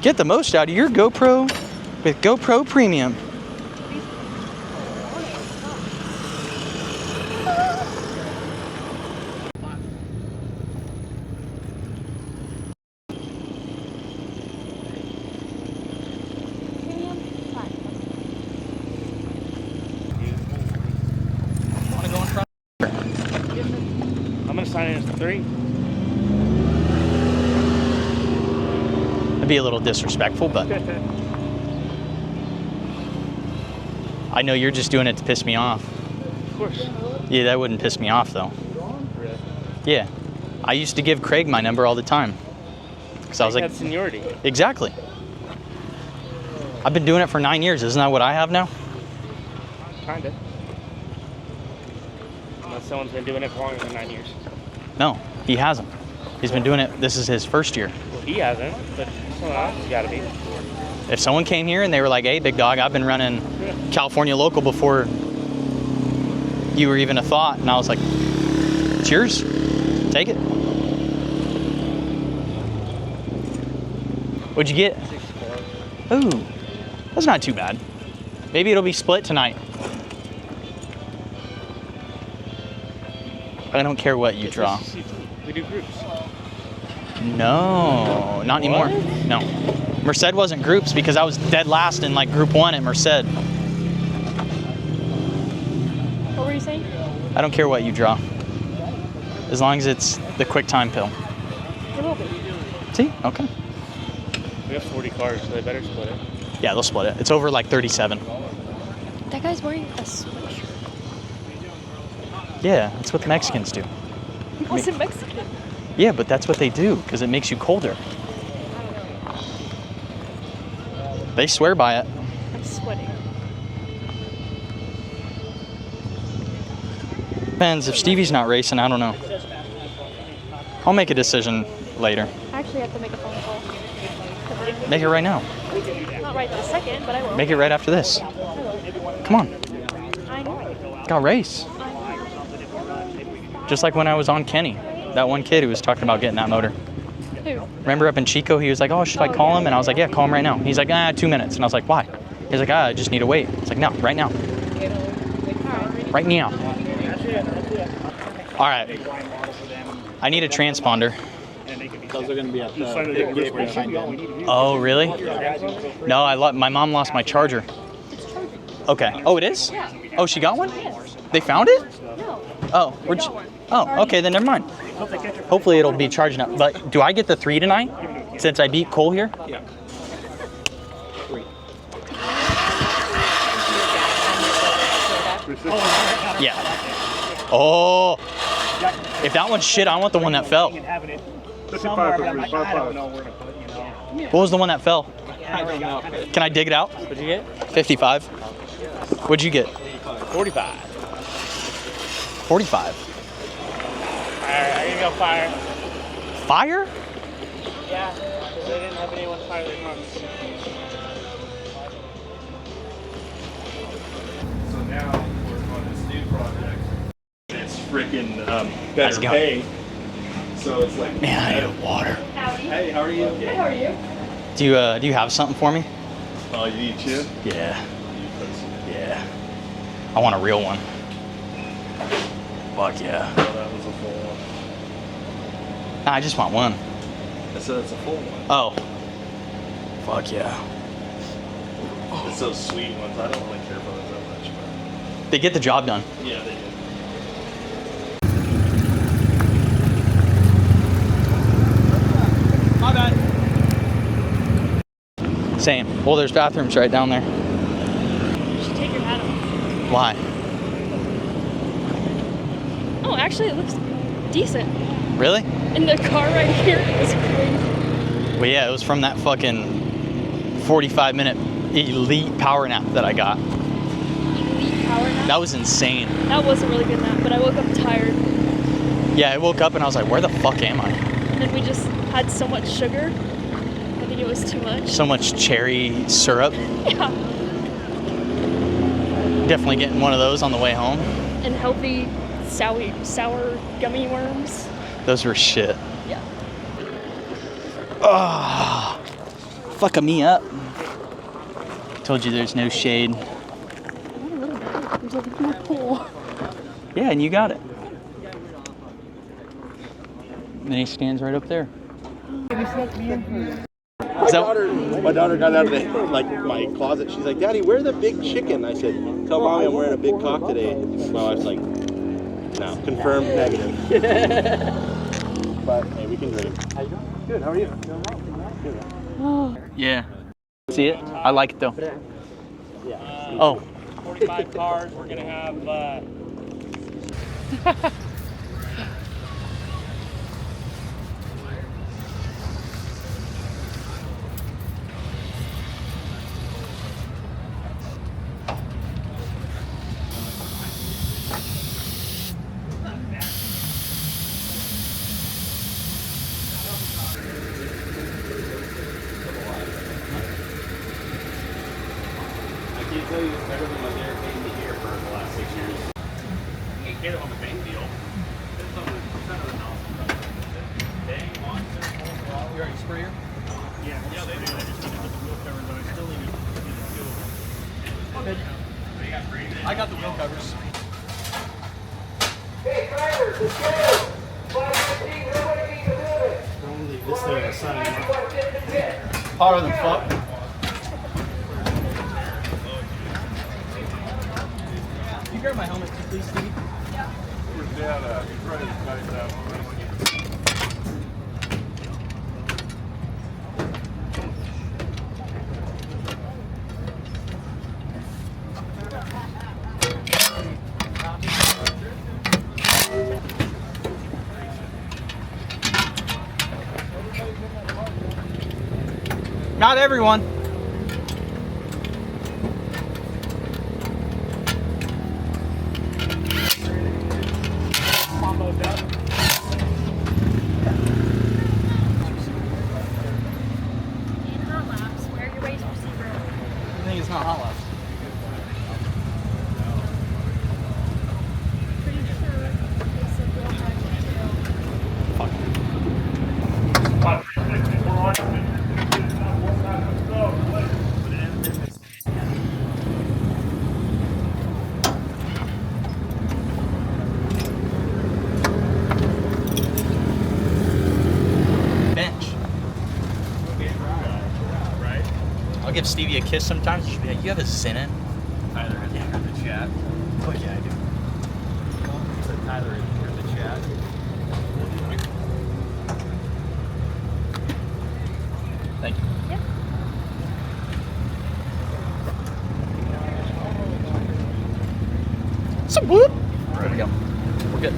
Get the most out of your GoPro with GoPro Premium. Want to go in front? I'm gonna sign in as 3. That'd be a little disrespectful, but I know you're just doing it to piss me off. Of course. Yeah, that wouldn't piss me off though. Really? Yeah, I used to give Craig my number all the time because I was like, seniority. Exactly. I've been doing it for 9 years. Isn't that what I have now? Kinda. Unless someone's been doing it for longer than 9 years. No, he hasn't. He's been doing it. This is his first year. Well, he hasn't, but someone else has got to be. If someone came here and they were like, "Hey, big dog, I've been running California local before you were even a thought," and I was like, "It's yours. Take it." What'd you get? 64. Ooh, that's not too bad. Maybe it'll be split tonight. I don't care what you draw. We do groups. No, not anymore. No. Merced wasn't groups because I was dead last in like group 1 at Merced. What were you saying? I don't care what you draw. As long as it's the quick time pill. It will be. See? Okay. We have 40 cars, so they better split it. Yeah, they'll split it. It's over like 37. That guy's wearing a sweatshirt. Yeah, that's what the Mexicans do. He wasn't Mexican. Yeah, but that's what they do because it makes you colder. They swear by it. I'm sweating. Depends. If Stevie's not racing, I don't know. I'll make a decision later. I actually have to make a phone call. Make it right now. Not right this second, but I will. Make it right after this. I will. Come on. I know. Got race. I know. Just like when I was on Kenny. That one kid who was talking about getting that motor. Who? Remember up in Chico, he was like, "Oh, should I call him?" And I was like, "Yeah, call him right now." He's like, 2 minutes." And I was like, "Why?" He's like, "I just need to wait." It's like, "No, right now." Right now. All right. I need a transponder. Those are going to be at the gate behind you. Oh, really? No, my mom lost my charger. Okay. Oh, it is? Oh, she got one? They found it? Oh, where'd you? Oh, okay, then never mind. Hopefully it'll be charging up. But do I get the 3 tonight since I beat Cole here? Yeah. 3. Yeah. Oh. If that one's shit, I want the one that fell. What was the one that fell? I don't know. Can I dig it out? What'd you get? 55. What'd you get? 45. 45. Alright, I'm gonna go fire. Fire? Yeah, because they didn't have anyone fire their cars. So now we're on this new project. It's freaking How's better it going? pay. So it's like, Man, I need water. hey, how are you? How are you? Do you have something for me? Oh, you need chip? Yeah. Yeah. I want a real one. Fuck yeah. Oh, that was a full one. Nah, I just want one. I said it's a full one. Oh. Fuck yeah. It's those sweet ones. I don't really care for those that much, but They get the job done. yeah, they do. My bad. Same. Well, there's bathrooms right down there. You should take your hat off. Why? Oh, actually, it looks decent. Really? In the car right here is crazy. Well, yeah, it was from that fucking 45-minute elite power nap that I got. Elite power nap. That was insane. That was a really good nap, but I woke up tired. Yeah, I woke up and I was like, where the fuck am I? And then we just had so much sugar. I think it was too much. So much cherry syrup. Yeah. Definitely getting one of those on the way home. And healthy sour gummy worms. Those were shit. Yeah. Ah, fucking me up. Told you there's no shade. Not a little bit. There's a little more pull. Yeah, and you got it. And then he stands right up there. My daughter got out of my closet. She's like, Daddy, where's the big chicken? I said, tell Mommy I'm wearing a big cock today. My wife's like, no, confirmed negative. But hey, we can dream. How you doing? Good. How are you? Doing well. Good. Yeah. See it? I like it though. Yeah. Oh. 45 cars. We're gonna have. I can't tell you it's better than what they're paying me here for the last 6 years. You get it on the bank deal. It's on the percent of the house. Day, monster, you already sprayer? Yeah, they do. I just need to put the wheel covers on. I still need to get the fuel. Okay. I got the wheel covers. Hey, drivers, it's good. 515, nobody needs to move it. Don't leave this thing aside. Hotter than fuck. Can you grab my helmet, please, Steve? Where's Dad at? He's ready to cut it out. Not everyone. Hot laps. Wear your race receiver. I think it's not hot laps. Pretty sure it's a real time to Bench. I'll give Stevie a kiss sometimes. She'll be like, you have a sin in? Tyler has entered the chat. Oh yeah, I do. So Tyler has entered the chat. Thank you. Yep. Some whoop. There we go. We're good.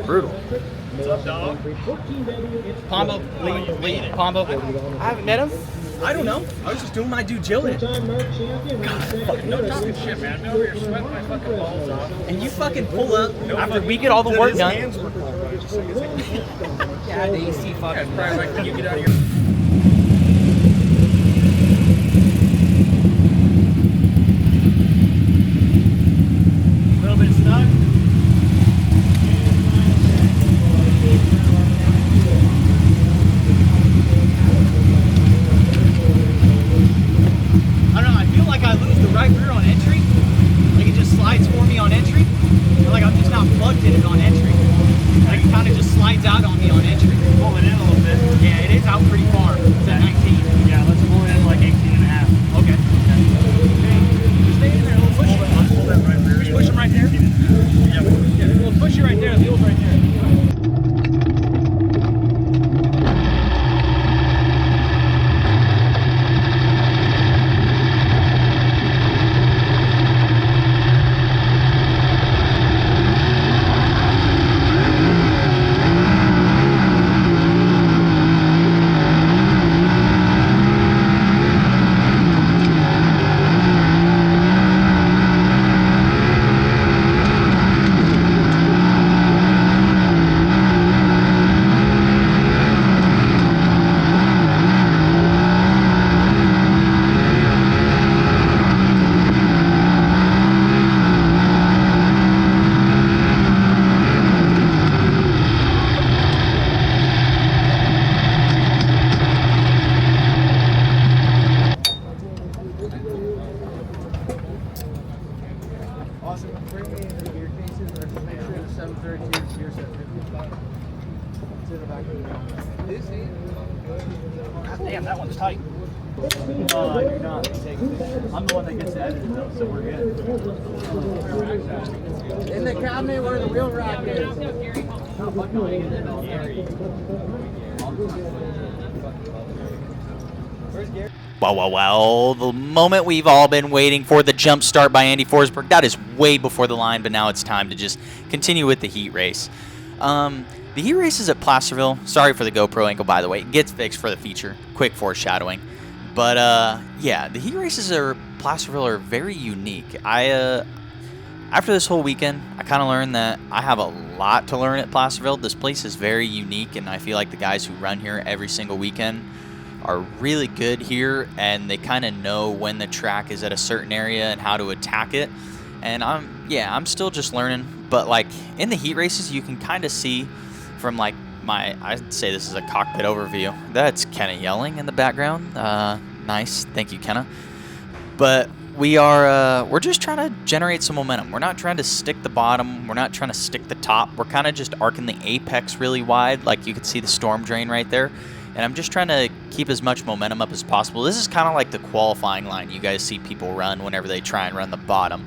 Brutal. What's up, dog? Pombo, lead. Pombo. I haven't met him. I don't know. I was just doing my due diligence. No talking shit, man. I'm over here sweating my fucking balls off. And you fucking pull up after we get all the work done. Yeah, the AC fucking probably like when you get out of your. Awesome. Bring me the gear cases or make sure the 732 is here set 50. It's in the back of the room. Damn, that one's tight. Oh, I do not. I'm the one that gets edited though, so we're good. In the cabinet where the wheel rack is. Well, the moment we've all been waiting for, the jump start by Andy Forsberg. That is way before the line, but now it's time to just continue with the heat race. The heat race is at Placerville. Sorry for the GoPro ankle, by the way. It gets fixed for the feature. Quick foreshadowing. But, yeah, the heat races at Placerville are very unique. After this whole weekend, I kind of learned that I have a lot to learn at Placerville. This place is very unique, and I feel like the guys who run here every single weekend are really good here, and they kind of know when the track is at a certain area and how to attack it. And I'm still just learning. But like in the heat races, you can kind of see from like I'd say this is a cockpit overview. That's Kenna yelling in the background. Nice, thank you, Kenna. But we're just trying to generate some momentum. We're not trying to stick the bottom. We're not trying to stick the top. We're kind of just arcing the apex really wide, like you can see the storm drain right there. And I'm just trying to keep as much momentum up as possible. This is kind of like the qualifying line you guys see people run whenever they try and run the bottom.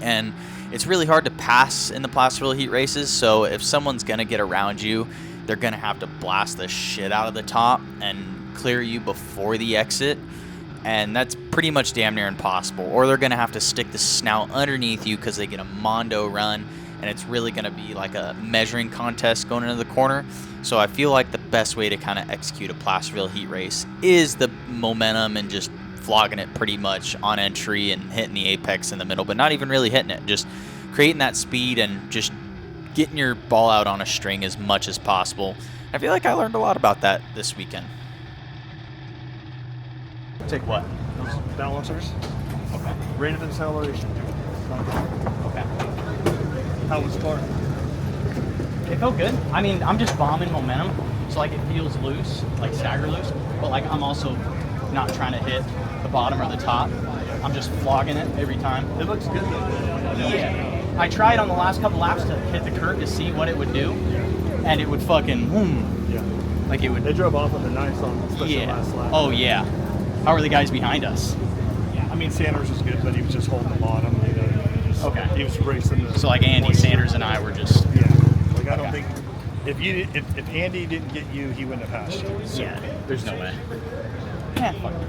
And it's really hard to pass in the Placerville heat races, so if someone's going to get around you, they're going to have to blast the shit out of the top and clear you before the exit. And that's pretty much damn near impossible. Or they're going to have to stick the snout underneath you because they get a mondo run, and it's really going to be like a measuring contest going into the corner. So I feel like the best way to kind of execute a Placerville heat race is the momentum and just flogging it pretty much on entry and hitting the apex in the middle, but not even really hitting it. Just creating that speed and just getting your ball out on a string as much as possible. I feel like I learned a lot about that this weekend. Take what? Those balancers. Okay. Rate of acceleration. Okay. How was Clark? It felt good. I mean, I'm just bombing momentum, so like it feels loose, like stagger loose, but like I'm also not trying to hit the bottom or the top. I'm just flogging it every time. It looks good though. Yeah. I tried on the last couple laps to hit the curb to see what it would do, and it would fucking boom. Yeah. Like it would. They drove off with a nice on, especially Yeah. last lap. Oh yeah. How are the guys behind us? I mean, Sanders was good, but he was just holding the bottom. You know, Okay. He was racing the. So like Andy, Sanders, and I were just. Yeah. Like I don't Okay. think if Andy didn't get you, he wouldn't have passed you. So, Yeah. There's no way. Yeah. Fuck it.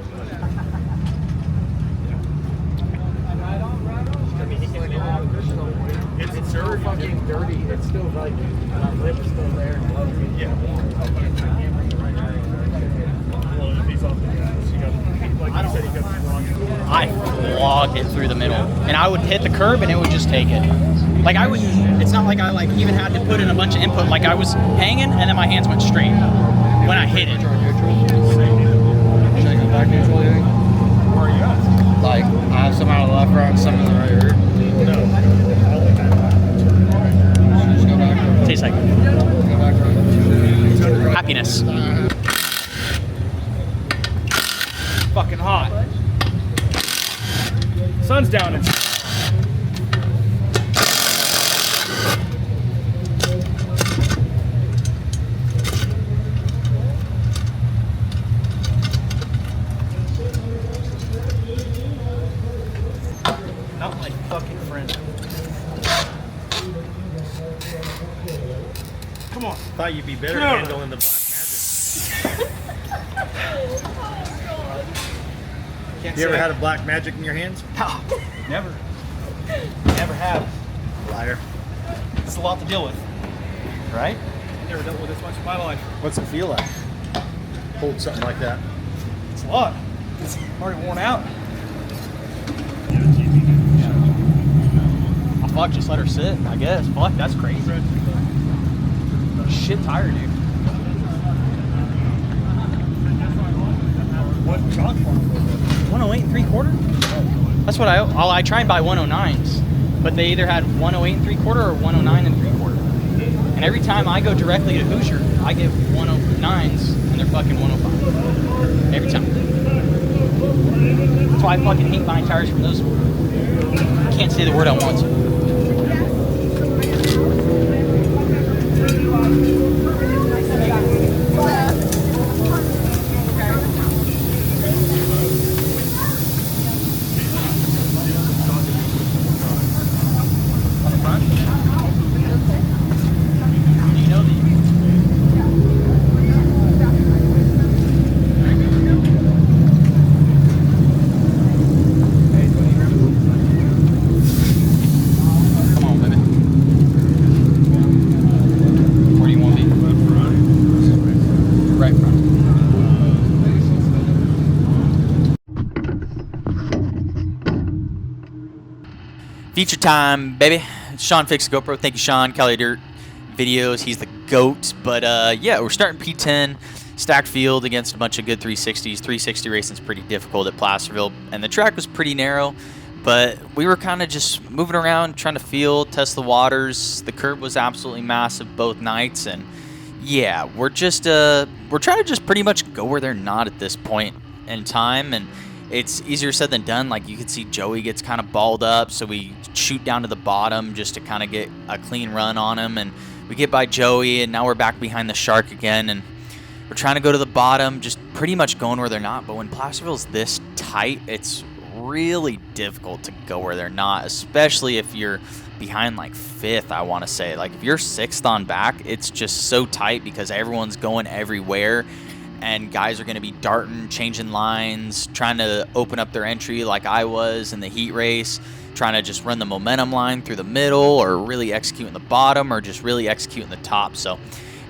It's so fucking dirty. It's still like my lip's still there. Yeah. Well, if he's off the gas, you got, like you said, he got the wrong. I flogged it through the middle, and I would hit the curb, and it would just take it. Like I would. It's not like I like even had to put in a bunch of input. Like I was hanging, and then my hands went straight when I hit it. Should I go back neutral here? Where are you at? Like, I have some out of the left rear and some in the right rear. No. Just go back. Tastes like Go back right. happiness. Fucking hot. Sun's down. Not my fucking friend. Come on. Thought you'd be better Yeah. handling the black magic. You ever had a black magic in your hands? No, never. Never have. Liar. It's a lot to deal with, right? Never dealt with this much in my life. What's it feel like? Hold something like that. It's a lot. It's already worn out. Oh, fuck, just let her sit, I guess. Fuck, that's crazy. Shit tire, dude. What chalk form was it? 108 3/4? That's what I tried by 109s, but they either had 108 3/4 or 109 3/4. And every time I go directly to Hoosier, I get 109s and they're fucking 105. Every time. That's why I fucking hate buying tires from those. You can't can't say the word I want to. Feature time, baby. Sean Fix GoPro. Thank you, Sean. Cali Dirt Videos. He's the GOAT. But yeah, we're starting P10 stacked field against a bunch of good 360s. 360 racing's pretty difficult at Placerville, and the track was pretty narrow. But we were kind of just moving around, trying to feel, test the waters. The curb was absolutely massive both nights, and yeah, we're just we're trying to just pretty much go where they're not at this point in time, and it's easier said than done. Like, you can see Joey gets kind of balled up, so we shoot down to the bottom just to kind of get a clean run on him, and we get by Joey, and now we're back behind the shark again, and we're trying to go to the bottom, just pretty much going where they're not. But when Placerville's this tight, it's really difficult to go where they're not, especially if you're behind like 5th, I want to say. Like, if you're 6th on back, it's just so tight because everyone's going everywhere, and guys are going to be darting, changing lines, trying to open up their entry like I was in the heat race, trying to just run the momentum line through the middle, or really execute in the bottom, or just really execute in the top. So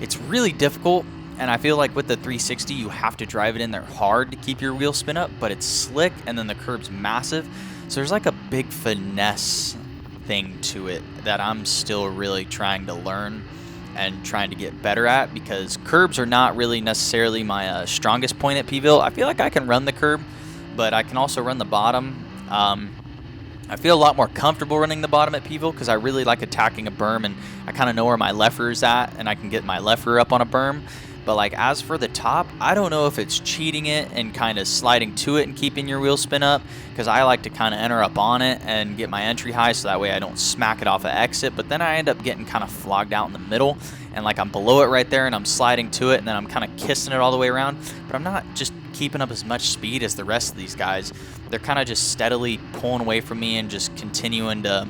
it's really difficult, and I feel like with the 360, you have to drive it in there hard to keep your wheel spin up, but it's slick, and then the curb's massive. So there's like a big finesse thing to it that I'm still really trying to learn and trying to get better at, because curbs are not really necessarily my strongest point at Pville. I feel like I can run the curb, but I can also run the bottom. I feel a lot more comfortable running the bottom at Pville because I really like attacking a berm, and I kind of know where my leffer is at, and I can get my leffer up on a berm. But like, as for the top, I don't know if it's cheating it and kind of sliding to it and keeping your wheel spin up, because I like to kind of enter up on it and get my entry high so that way I don't smack it off at exit. But then I end up getting kind of flogged out in the middle, and like I'm below it right there and I'm sliding to it, and then I'm kind of kissing it all the way around. But I'm not just keeping up as much speed as the rest of these guys. They're kind of just steadily pulling away from me and just continuing to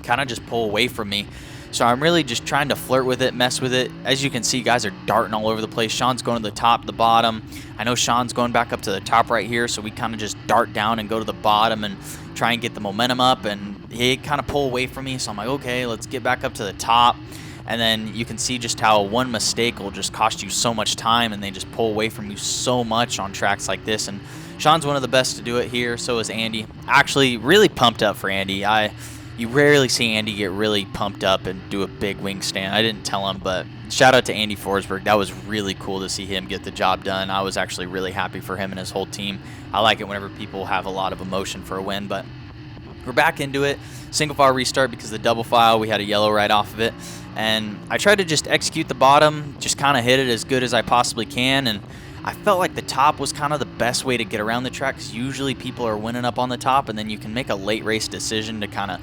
kind of just pull away from me. So I'm really just trying to flirt with it, mess with it. As you can see, guys are darting all over the place. Sean's going to the top, the bottom. I know Sean's going back up to the top right here, so we kind of just dart down and go to the bottom and try and get the momentum up, and he kind of pull away from me. So I'm like, okay, let's get back up to the top. And then you can see just how one mistake will just cost you so much time, and they just pull away from you so much on tracks like this. And Sean's one of the best to do it here, so is Andy. Actually, really pumped up for Andy. You rarely see Andy get really pumped up and do a big wing stand. I didn't tell him, but shout out to Andy Forsberg. That was really cool to see him get the job done. I was actually really happy for him and his whole team. I like it whenever people have a lot of emotion for a win, but we're back into it. Single file restart because the double file, we had a yellow right off of it. And I tried to just execute the bottom, just kind of hit it as good as I possibly can. And I felt like the top was kind of the best way to get around the track, because usually people are winning up on the top, and then you can make a late race decision to kind of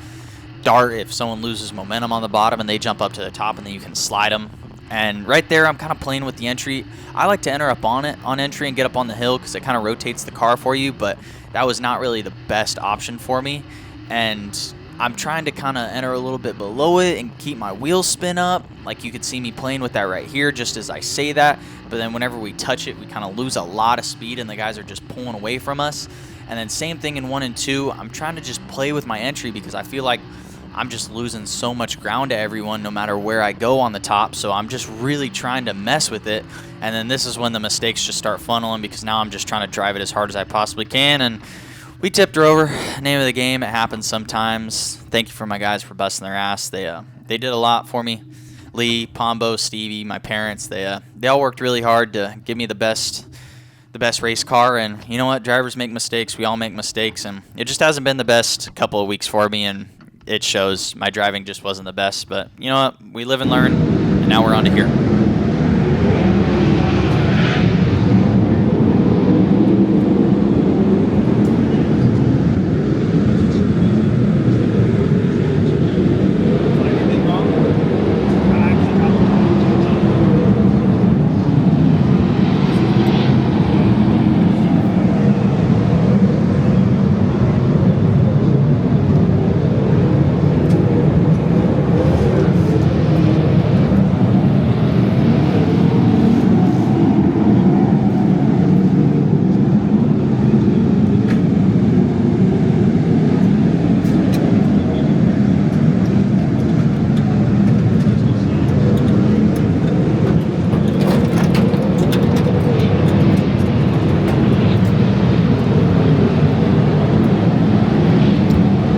dart if someone loses momentum on the bottom and they jump up to the top, and then you can slide them. And right there, I'm kind of playing with the entry. I like to enter up on it on entry and get up on the hill because it kind of rotates the car for you, but that was not really the best option for me. And I'm trying to kind of enter a little bit below it and keep my wheels spin up. Like, you could see me playing with that right here just as I say that, but then whenever we touch it, we kind of lose a lot of speed and the guys are just pulling away from us. And then same thing in 1 and 2. I'm trying to just play with my entry because I feel like I'm just losing so much ground to everyone no matter where I go on the top, so I'm just really trying to mess with it. And then this is when the mistakes just start funneling, because now I'm just trying to drive it as hard as I possibly can, and we tipped her over. Name of the game. It happens sometimes. Thank you for my guys for busting their ass. They did a lot for me. Lee, Pombo, Stevie, my parents, they all worked really hard to give me the best race car. And you know what? Drivers make mistakes. We all make mistakes, and it just hasn't been the best couple of weeks for me, and it shows. My driving just wasn't the best, but you know what? We live and learn, and now we're on to here.